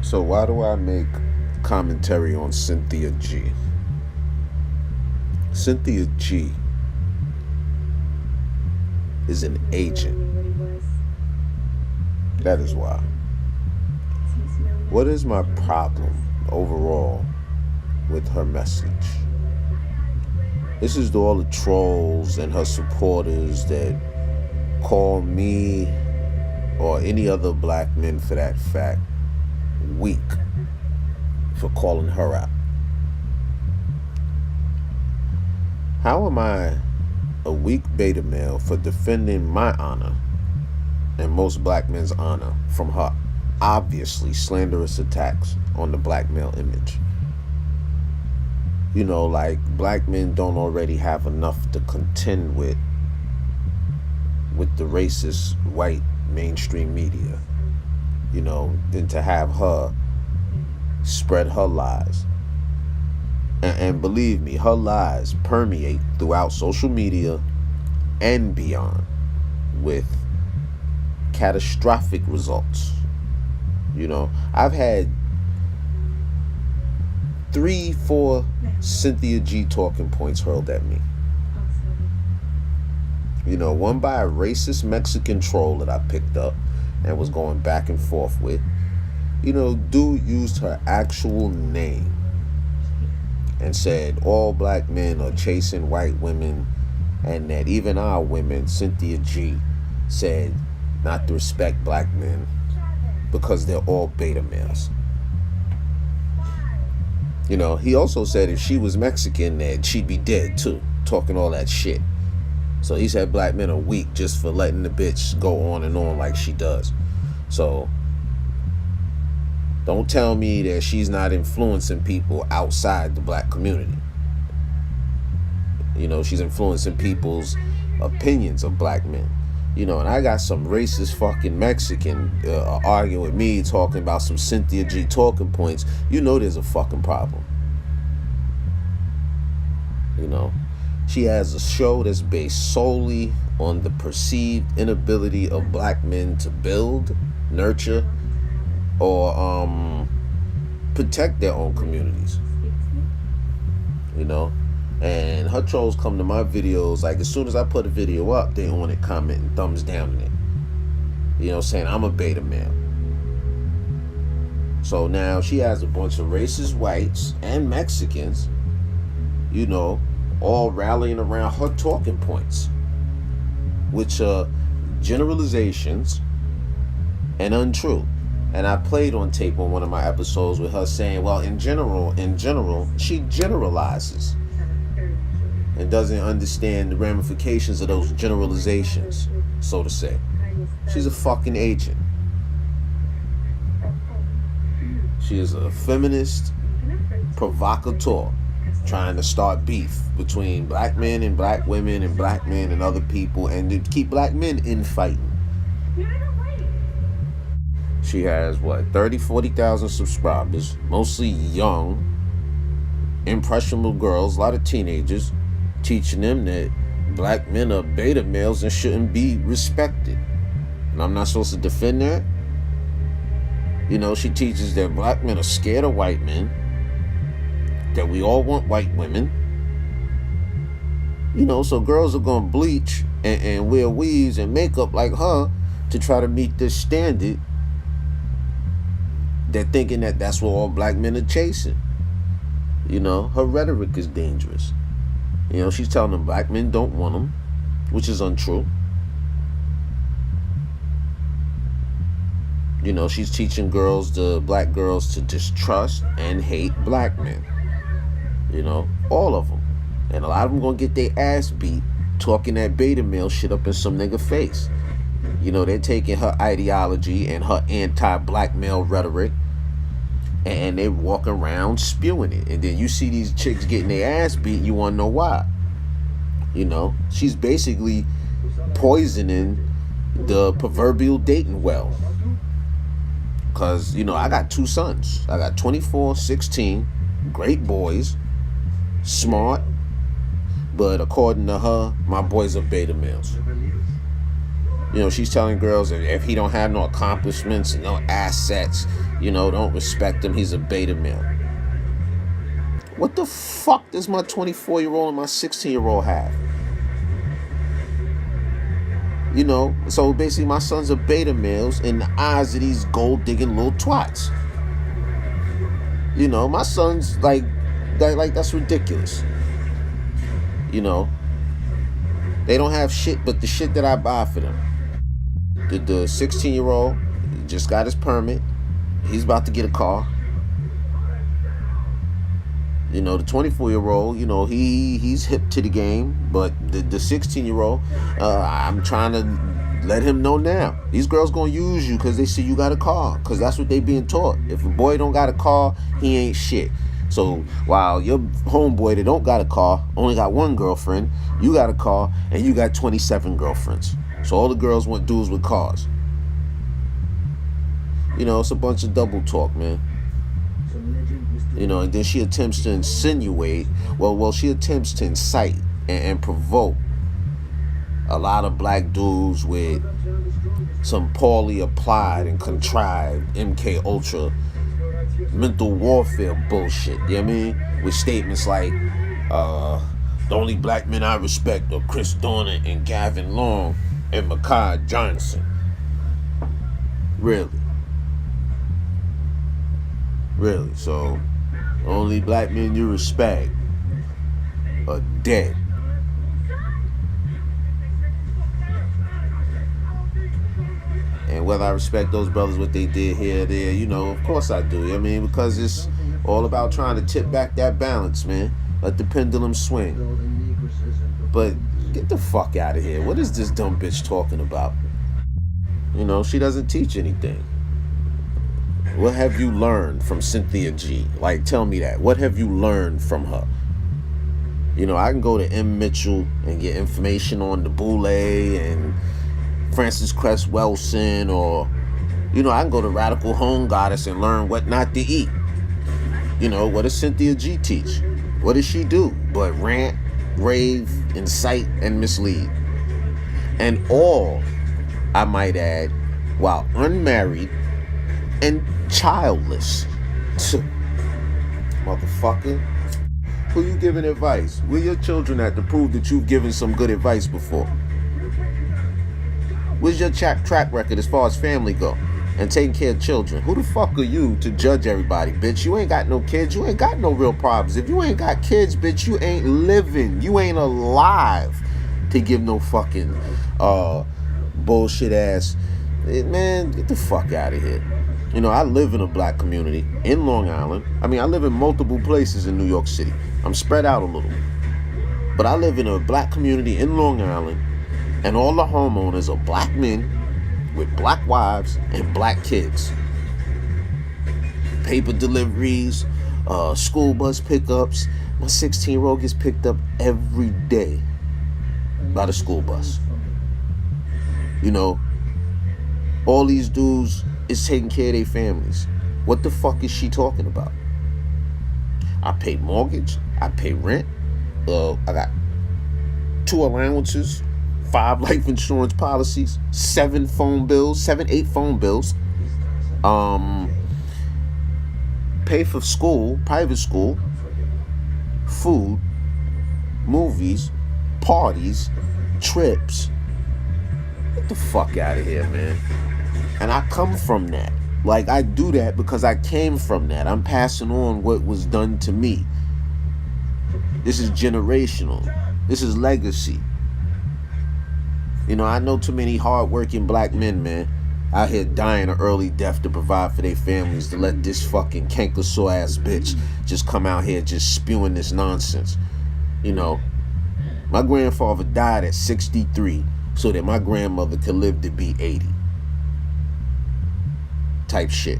So why do I make commentary on Cynthia G? Cynthia G is an agent. That is why. What is my problem overall with her message? This is to all the trolls and her supporters that call me or any other black men for that fact weak for calling her out. How am I a weak beta male for defending my honor and most black men's honor from her obviously slanderous attacks on the black male image? You know, like black men don't already have enough to contend with the racist white mainstream media, you know, than to have her spread her lies. And believe me, her lies permeate throughout social media and beyond with catastrophic results. You know, I've had 3-4 Cynthia G talking points hurled at me. You know, one by a racist Mexican troll that I picked up and was going back and forth with. You know, dude used her actual name and said all black men are chasing white women, and that even our women, Cynthia G, said not to respect black men because they're all beta males. You know, he also said if she was Mexican that she'd be dead too, talking all that shit. So he said black men are weak just for letting the bitch go on and on like she does. So don't tell me that she's not influencing people outside the black community. You know, she's influencing people's opinions of black men. You know, and I got some racist fucking Mexican arguing with me, talking about some Cynthia G talking points. You know there's a fucking problem. You know, she has a show that's based solely on the perceived inability of black men to build, nurture, or protect their own communities. You know, and her trolls come to my videos like as soon as I put a video up, they on it, commenting, thumbs down in it. You know, saying I'm a beta male. So now she has a bunch of racist whites and Mexicans, you know, all rallying around her talking points, which are generalizations and untrue. And I played on tape on one of my episodes with her saying, well, in general, she generalizes and doesn't understand the ramifications of those generalizations, so to say. She's a fucking agent. She is a feminist provocateur trying to start beef between black men and black women and black men and other people, and to keep black men infighting. She has, 40,000 subscribers, mostly young, impressionable girls, a lot of teenagers, teaching them that black men are beta males and shouldn't be respected. And I'm not supposed to defend that. You know, she teaches that black men are scared of white men, that we all want white women. You know, so girls are going to bleach and wear weaves and makeup like her to try to meet this standard. They're thinking that that's what all black men are chasing. You know, her rhetoric is dangerous. You know, she's telling them black men don't want them, which is untrue. You know, she's teaching black girls to distrust and hate black men. You know, all of them. And a lot of them gonna get their ass beat talking that beta male shit up in some nigga face. You know, they're taking her ideology and her anti-black male rhetoric and they walk around spewing it. And then you see these chicks getting their ass beat, you want to know why. You know, she's basically poisoning the proverbial dating well. Because, you know, I got 2 sons. I got 24, 16, great boys, smart, but according to her, my boys are beta males. You know, she's telling girls that if he don't have no accomplishments and no assets, you know, don't respect him, he's a beta male. What the fuck does my 24-year-old and my 16-year-old have? You know, so basically my sons are beta males in the eyes of these gold-digging little twats. You know, my sons, like that's ridiculous. You know, they don't have shit but the shit that I buy for them. The 16-year-old just got his permit. He's about to get a car. You know, the 24-year-old, you know, he's hip to the game, but the 16-year-old, I'm trying to let him know now. These girls gonna use you because they see you got a car, because that's what they being taught. If a boy don't got a car, he ain't shit. So while your homeboy that don't got a car only got one girlfriend, you got a car and you got 27 girlfriends. So all the girls want dudes with cars. You know, it's a bunch of double talk, man. You know, and then she attempts to insinuate, she attempts to incite and provoke a lot of black dudes with some poorly applied and contrived MK Ultra mental warfare bullshit, you know what I mean? With statements like, the only black men I respect are Chris Dorner and Gavin Long and Makai Johnson. Really? Really? So, only black men you respect are dead. And whether I respect those brothers, what they did here or there, you know, of course I do. I mean, because it's all about trying to tip back that balance, man. Let the pendulum swing. But get the fuck out of here. What is this dumb bitch talking about? You know, she doesn't teach anything. What have you learned from Cynthia G? Like, tell me that. What have you learned from her? You know, I can go to M. Mitchell and get information on the Boule and Francis Cress Wilson, or, you know, I can go to Radical Home Goddess and learn what not to eat. You know, what does Cynthia G teach? What does she do but rant, rave, incite, and mislead? And all, I might add, while unmarried and childless. Motherfucker. Who you giving advice? Where your children at to prove that you've given some good advice before? Where's your track record as far as family go and taking care of children? Who the fuck are you to judge everybody, bitch? You ain't got no kids. You ain't got no real problems. If you ain't got kids, bitch, you ain't living. You ain't alive to give no fucking bullshit ass. Man, get the fuck out of here. You know, I live in a black community in Long Island. I mean, I live in multiple places in New York City. I'm spread out a little. But I live in a black community in Long Island, and all the homeowners are black men with black wives and black kids. Paper deliveries, school bus pickups. My 16-year-old gets picked up every day by the school bus. You know, all these dudes is taking care of their families. What the fuck is she talking about? I pay mortgage. I pay rent. I got 2 allowances, 5 life insurance policies, 7 8 phone bills. Pay for school, private school, food, movies, parties, trips. Get the fuck out of here, man. And I come from that. Like, I do that because I came from that. I'm passing on what was done to me. This is generational. This is legacy. You know, I know too many hard-working black men, man, out here dying an early death to provide for their families, to let this fucking canker-sore-ass bitch just come out here just spewing this nonsense. You know, my grandfather died at 63 so that my grandmother could live to be 80. Type shit.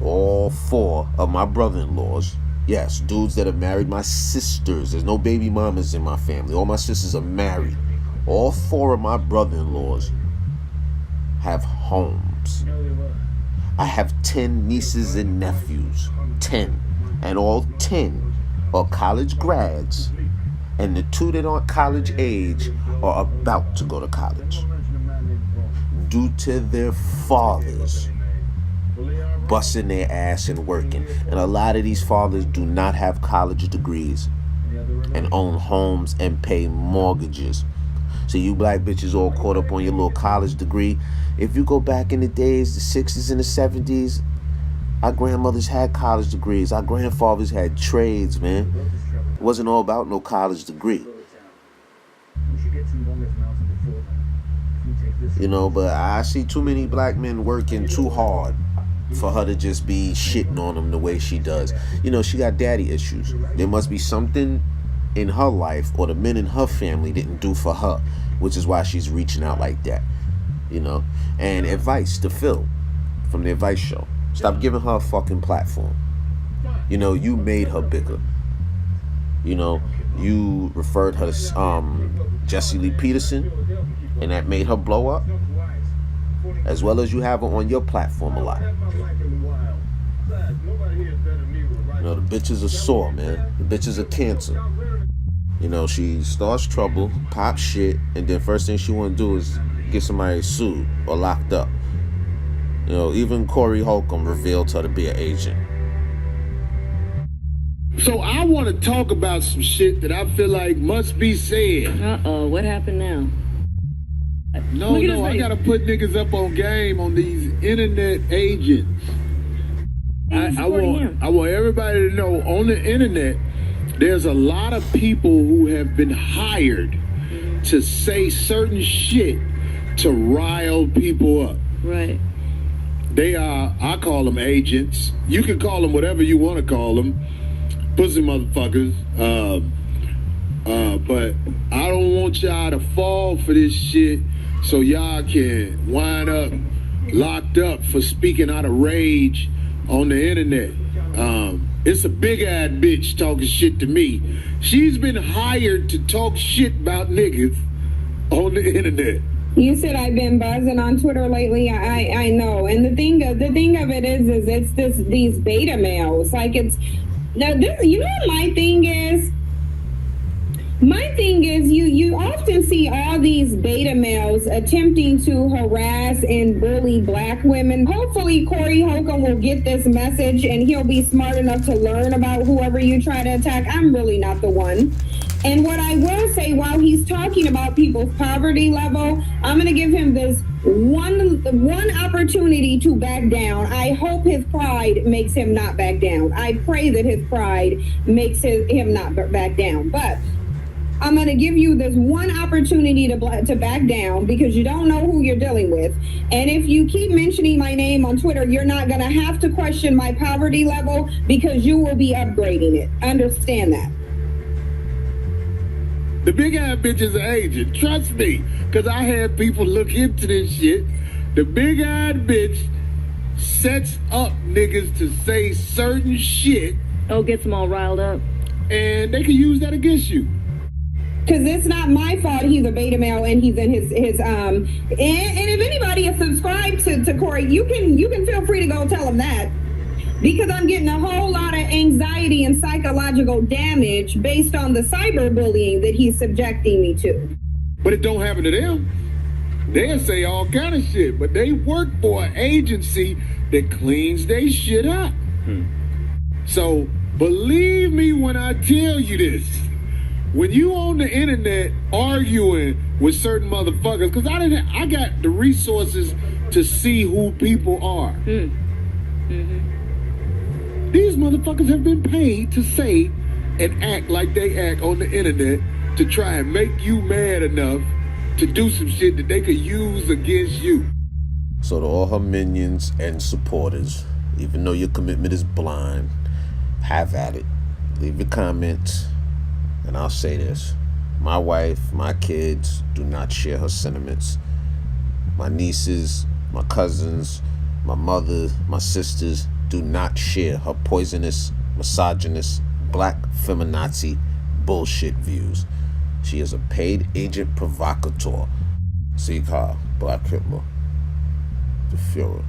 All 4 of my brother-in-laws, yes, dudes that have married my sisters. There's no baby mamas in my family. All my sisters are married. All 4 of my brother-in-laws have homes. I have 10 nieces and nephews. 10. And all 10 are college grads And the two that aren't college age are about to go to college due to their fathers busting their ass and working. And a lot of these fathers do not have college degrees and own homes and pay mortgages. So you black bitches all caught up on your little college degree. If you go back in the days, the 60s and the 70s, our grandmothers had college degrees. Our grandfathers had trades, man. It wasn't all about no college degree. You know, but I see too many black men working too hard for her to just be shitting on them the way she does. You know, she got daddy issues. There must be something in her life or the men in her family didn't do for her, which is why she's reaching out like that. You know, and advice to Phil from the Advice Show. Stop giving her a fucking platform. You know, you made her bigger. You know, you referred her to Jesse Lee Peterson, and that made her blow up. As well as you have her on your platform a lot. You know, the bitches are sore, man. The bitches are cancer. You know, she starts trouble, pops shit, and then first thing she want to do is get somebody sued or locked up. You know, even Corey-Holcomb revealed her to be an agent. So I want to talk about some shit that I feel like must be said. Uh-oh, what happened now? No, I gotta put niggas up on game on these internet agents. I want everybody to know on the internet, there's a lot of people who have been hired to say certain shit to rile people up. Right. They are, I call them agents. You can call them whatever you want to call them. Pussy motherfuckers. But I don't want y'all to fall for this shit so y'all can wind up locked up for speaking out of rage on the internet. It's a big-eyed bitch talking shit to me. She's been hired to talk shit about niggas on the internet. You said I've been buzzing on Twitter lately. I know, and the thing of it is it's these beta males. Like it's now this. You know what my thing is? My thing is you often see all these beta males attempting to harass and bully black women. Hopefully Corey-Holcomb will get this message and he'll be smart enough to learn about whoever you try to attack. I'm really not the one. And what I will say, while he's talking about people's poverty level, I'm going to give him this one opportunity to back down. I hope his pride makes him not back down. I pray that his pride makes him not back down. But I'm going to give you this one opportunity to back down because you don't know who you're dealing with. And if you keep mentioning my name on Twitter, you're not going to have to question my poverty level because you will be upgrading it. Understand that. The big-eyed bitch is an agent. Trust me, because I had people look into this shit. The big-eyed bitch sets up niggas to say certain shit. Oh, gets them all riled up. And they can use that against you. Because it's not my fault he's a beta male and he's in his and if anybody is subscribed to Corey, you can feel free to go tell him that. Because I'm getting a whole lot of anxiety and psychological damage based on the cyberbullying that he's subjecting me to. But it don't happen to them. They'll say all kind of shit, but they work for an agency that cleans their shit up. So believe me when I tell you this. When you on the internet arguing with certain motherfuckers, because I got the resources to see who people are. These motherfuckers have been paid to say and act like they act on the internet to try and make you mad enough to do some shit that they could use against you. So to all her minions and supporters, even though your commitment is blind, have at it. Leave your comments. And I'll say this. My wife, my kids do not share her sentiments. My nieces, my cousins, my mother, my sisters do not share her poisonous, misogynist, black feminazi bullshit views. She is a paid agent provocateur. See Carl, Black Hitler, the Fuhrer.